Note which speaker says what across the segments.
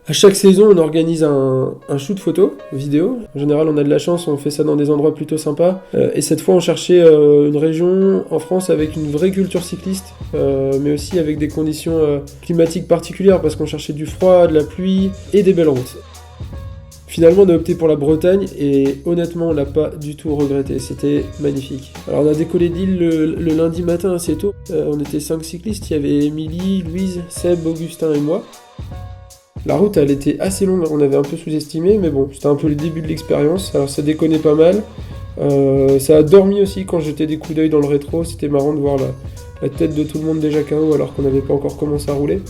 Speaker 1: À chaque saison, on organise un shoot photo, vidéo. En général, on a de la chance, on fait ça dans des endroits plutôt sympas. Et cette fois, on cherchait une région en France avec une vraie culture cycliste, mais aussi avec des conditions climatiques particulières, parce qu'on cherchait du froid, de la pluie et des belles routes. Finalement, on a opté pour la Bretagne et honnêtement, on l'a pas du tout regretté. C'était magnifique. Alors, on a décollé de l'île le lundi matin assez tôt. On était 5 cyclistes. Il y avait Émilie, Louise, Seb, Augustin et moi. La route, elle était assez longue. On avait un peu sous-estimé, mais bon, c'était un peu le début de l'expérience. Alors, ça déconnait pas mal. Ça a dormi aussi quand j'étais des coups d'œil dans le rétro. C'était marrant de voir la tête de tout le monde déjà KO alors qu'on n'avait pas encore commencé à rouler.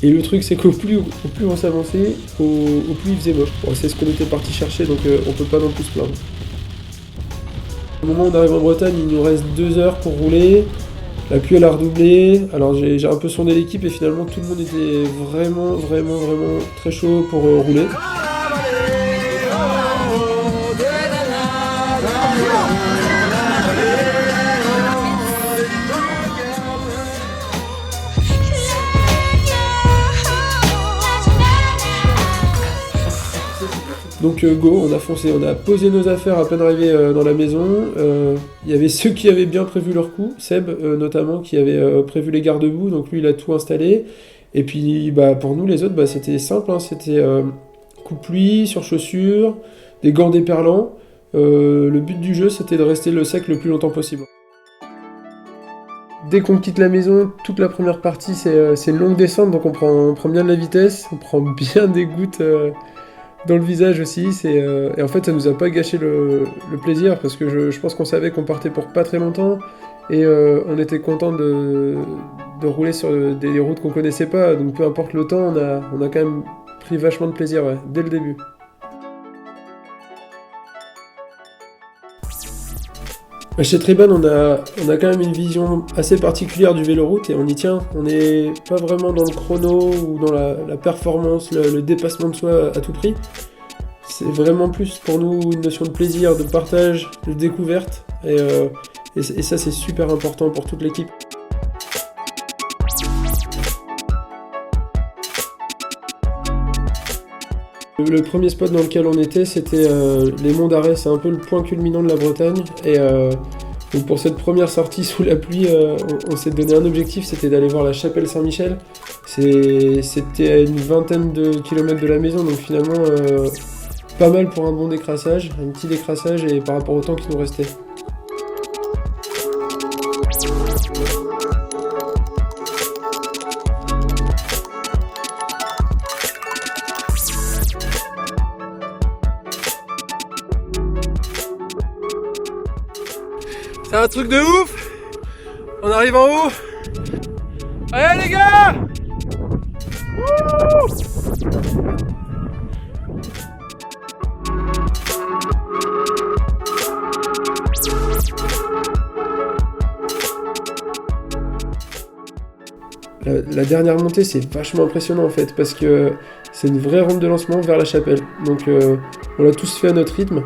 Speaker 1: Et le truc, c'est qu'au plus on s'avançait, au plus il faisait moche. Bon, c'est ce qu'on était parti chercher, donc on peut pas non plus se plaindre. Au moment où on arrive en Bretagne, il nous reste 2 heures pour rouler. La pluie, elle a redoublé. Alors j'ai un peu sondé l'équipe et finalement tout le monde était vraiment très chaud pour rouler. Donc go, on a foncé, on a posé nos affaires à peine arrivé dans la maison. Il y avait ceux qui avaient bien prévu leur coup, Seb notamment, qui avait prévu les garde-boue, donc lui il a tout installé. Et puis pour nous les autres, c'était simple, hein, c'était coupe-pluie sur chaussures, des gants déperlants. Le but du jeu c'était de rester le sec le plus longtemps possible. Dès qu'on quitte la maison, toute la première partie c'est une longue descente, donc on prend bien de la vitesse, on prend bien des gouttes dans le visage aussi, et en fait ça nous a pas gâché le plaisir parce que je pense qu'on savait qu'on partait pour pas très longtemps et on était content de rouler sur des routes qu'on connaissait pas, donc peu importe le temps, on a quand même pris vachement de plaisir dès le début. Chez Treban, on a quand même une vision assez particulière du véloroute et on y tient. On n'est pas vraiment dans le chrono ou dans la performance, le dépassement de soi à tout prix. C'est vraiment plus pour nous une notion de plaisir, de partage, de découverte. Et ça, c'est super important pour toute l'équipe. Le premier spot dans lequel on était, c'était les Monts d'Arrée. C'est un peu le point culminant de la Bretagne. Et donc pour cette première sortie sous la pluie, on s'est donné un objectif, c'était d'aller voir la chapelle Saint-Michel. C'était à une vingtaine de kilomètres de la maison, donc finalement pas mal pour un bon décrassage, un petit décrassage et par rapport au temps qui nous restait.
Speaker 2: C'est un truc de ouf. On arrive en haut. Allez les gars.
Speaker 1: La dernière montée, c'est vachement impressionnant en fait, parce que c'est une vraie rampe de lancement vers la chapelle. Donc on l'a tous fait à notre rythme.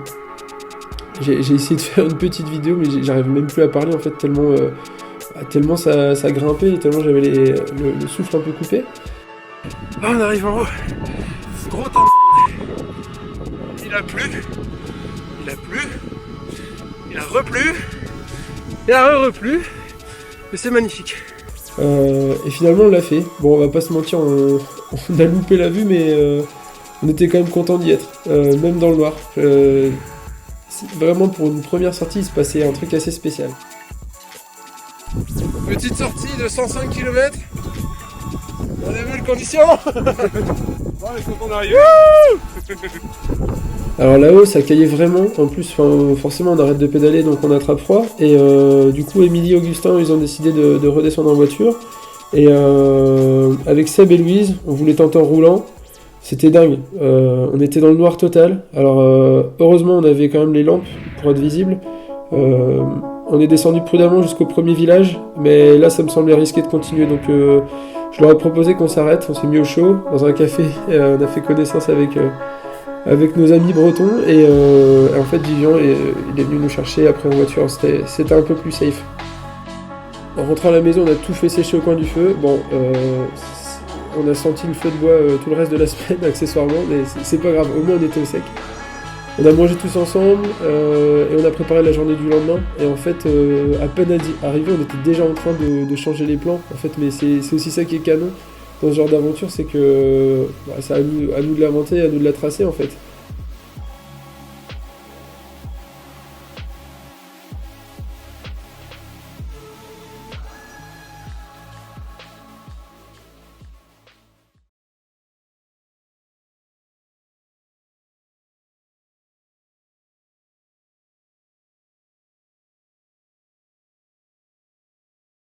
Speaker 1: J'ai essayé de faire une petite vidéo, mais j'arrive même plus à parler en fait, tellement ça grimpait, et tellement j'avais le souffle un peu coupé.
Speaker 2: Là on arrive en haut. Gros temps. Il a plu. Il a replu. Il a replu. Mais c'est magnifique.
Speaker 1: Et finalement on l'a fait. Bon, on va pas se mentir, on a loupé la vue, mais on était quand même content d'y être, même dans le noir. Vraiment pour une première sortie, il se passait un truc assez spécial.
Speaker 2: Petite sortie de 105 km. On a vu les conditions. Bon, il faut qu'on arrive.
Speaker 1: Alors là-haut, ça caillait vraiment. En plus, forcément, on arrête de pédaler, donc on attrape froid. Et du coup, Émilie et Augustin, ils ont décidé de redescendre en voiture. Et avec Seb et Louise, on voulait tenter en roulant. C'était dingue. On était dans le noir total. Alors, heureusement, on avait quand même les lampes pour être visible. On est descendu prudemment jusqu'au premier village, mais là, ça me semblait risqué de continuer. Donc, je leur ai proposé qu'on s'arrête. On s'est mis au chaud dans un café. On a fait connaissance avec nos amis bretons. Et en fait, Vivian, il est venu nous chercher après en voiture. C'était un peu plus safe. En rentrant à la maison, on a tout fait sécher au coin du feu. Bon, On a senti le feu de bois tout le reste de la semaine, accessoirement, mais c'est pas grave, au moins on était au sec. On a mangé tous ensemble et on a préparé la journée du lendemain. Et en fait, à peine arrivé, on était déjà en train de changer les plans. En fait, mais c'est aussi ça qui est canon dans ce genre d'aventure, c'est que c'est à nous de l'inventer, à nous de la tracer en fait.